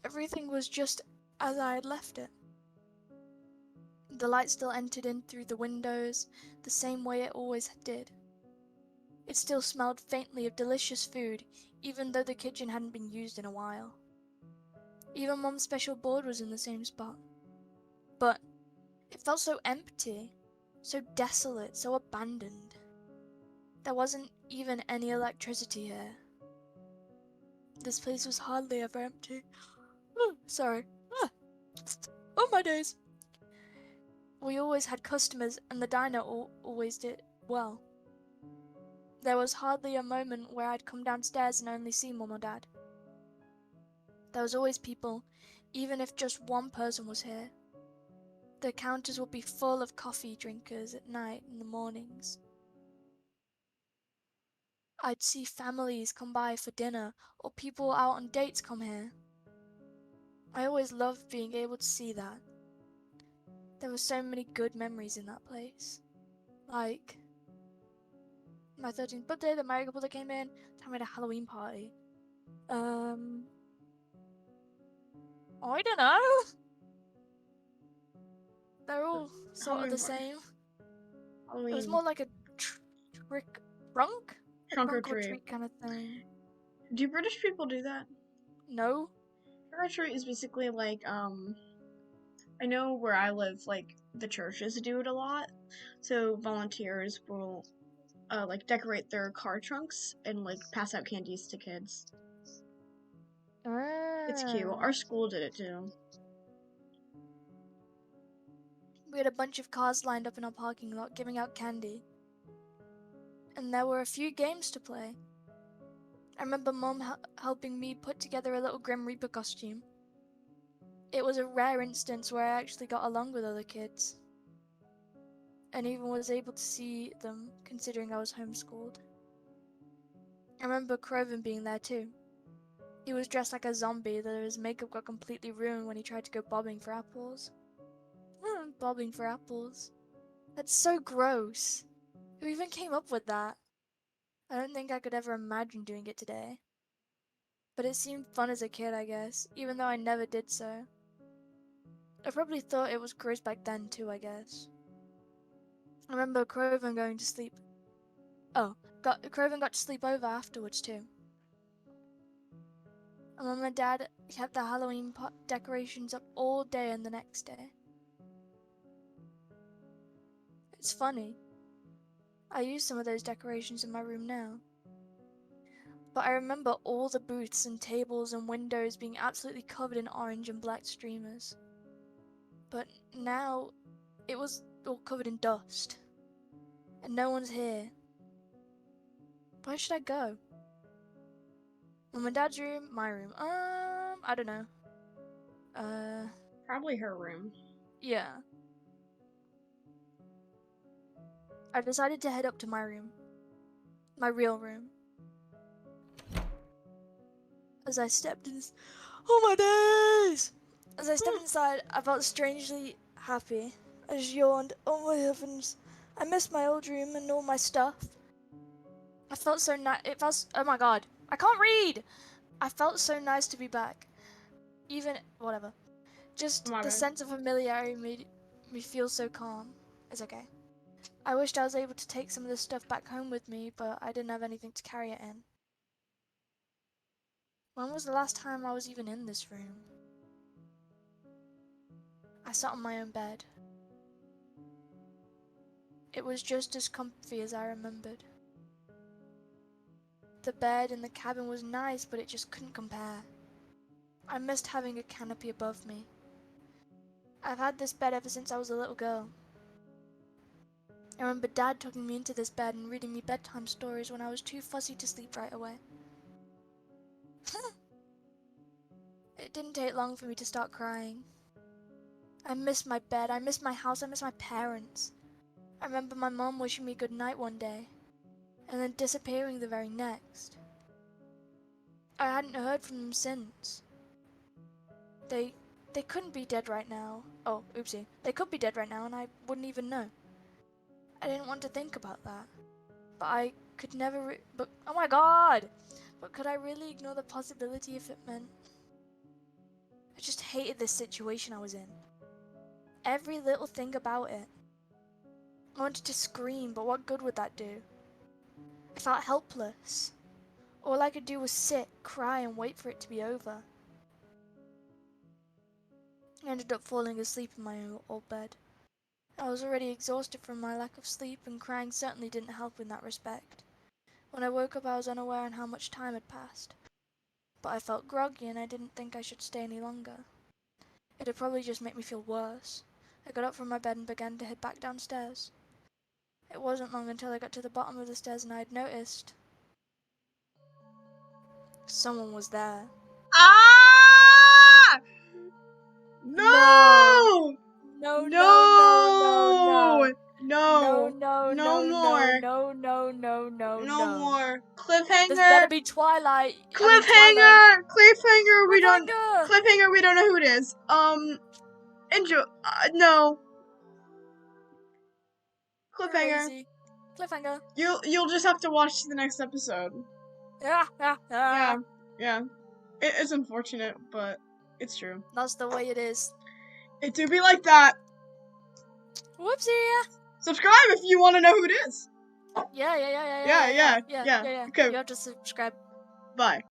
Everything was just as I had left it. The light still entered in through the windows, the same way it always did. It still smelled faintly of delicious food, even though the kitchen hadn't been used in a while. Even Mum's special board was in the same spot. But it felt so empty, so desolate, so abandoned. There wasn't even any electricity here. This place was hardly ever empty. Oh, sorry. Oh my days. We always had customers and the diner always did well. There was hardly a moment where I'd come downstairs and only see Mum or Dad. There was always people, even if just one person was here. The counters would be full of coffee drinkers at night and in the mornings. I'd see families come by for dinner or people out on dates come here. I always loved being able to see that. There were so many good memories in that place. Like my 13th birthday, the married couple that came in, time we had a Halloween party. I don't know. They're all sort of the same. Halloween. It was more like a trunk or treat kind of thing. Do British people do that? No. Trunk or treat is basically like I know where I live, like the churches do it a lot. So volunteers will like decorate their car trunks and like pass out candies to kids. It's cute. Our school did it too. We had a bunch of cars lined up in our parking lot giving out candy. And there were a few games to play. I remember Mom helping me put together a little Grim Reaper costume. It was a rare instance where I actually got along with other kids. And even was able to see them, considering I was homeschooled. I remember Croven being there too. He was dressed like a zombie, though his makeup got completely ruined when he tried to go bobbing for apples. Bobbing for apples. That's so gross. Who even came up with that? I don't think I could ever imagine doing it today. But it seemed fun as a kid, I guess, even though I never did so. I probably thought it was gross back then too, I guess. I remember Croven going to sleep. Croven got to sleep over afterwards too. And Mum and Dad kept the Halloween decorations up all day and the next day. It's funny. I use some of those decorations in my room now. But I remember all the booths and tables and windows being absolutely covered in orange and black streamers. But now it was all covered in dust. And no one's here. Where should I go? Mum and Dad's room? My room? I don't know. Probably her room. Yeah. I decided to head up to my room. My real room. As I stepped in... Oh my days! As I stepped inside, I felt strangely happy. I just yawned. Oh my heavens. I missed my old room and all my stuff. I felt so nice. It felt... Oh my god. I can't read! I felt so nice to be back. Even... Whatever. Just the sense of familiarity made me feel so calm. It's okay. I wished I was able to take some of this stuff back home with me, but I didn't have anything to carry it in. When was the last time I was even in this room? I sat on my own bed. It was just as comfy as I remembered. The bed in the cabin was nice, but it just couldn't compare. I missed having a canopy above me. I've had this bed ever since I was a little girl. I remember Dad tucking me into this bed and reading me bedtime stories when I was too fussy to sleep right away. It didn't take long for me to start crying. I miss my bed, I miss my house, I miss my parents. I remember my mom wishing me good night one day. and then disappearing the very next. I hadn't heard from them since. They couldn't be dead right now. Oh, oopsie. They could be dead right now and I wouldn't even know. I didn't want to think about that. But I could never but oh my god! But could I really ignore the possibility if it meant... I just hated this situation I was in. Every little thing about it. I wanted to scream, but what good would that do? I felt helpless. All I could do was sit, cry, and wait for it to be over. I ended up falling asleep in my old bed. I was already exhausted from my lack of sleep, and crying certainly didn't help in that respect. When I woke up, I was unaware on how much time had passed. But I felt groggy, and I didn't think I should stay any longer. It'd probably just make me feel worse. I got up from my bed and began to head back downstairs. It wasn't long until I got to the bottom of the stairs and I had noticed someone was there. Ah! No! No! No, no, no, no, no. No! No, no, No no, more! no, no, no, no, No no. more! This better Cliffhanger! be Twilight. Cliffhanger! Cliffhanger! We don't. Cliffhanger! Cliffhanger! We don't know who it is. Enjoy. No. Cliffhanger. Crazy. Cliffhanger. You'll just have to watch the next episode. Yeah. It's unfortunate, but it's true. That's the way it is. It do be like that. Whoopsie. Subscribe if you want to know who it is. Yeah. Yeah. Okay. You have to subscribe. Bye.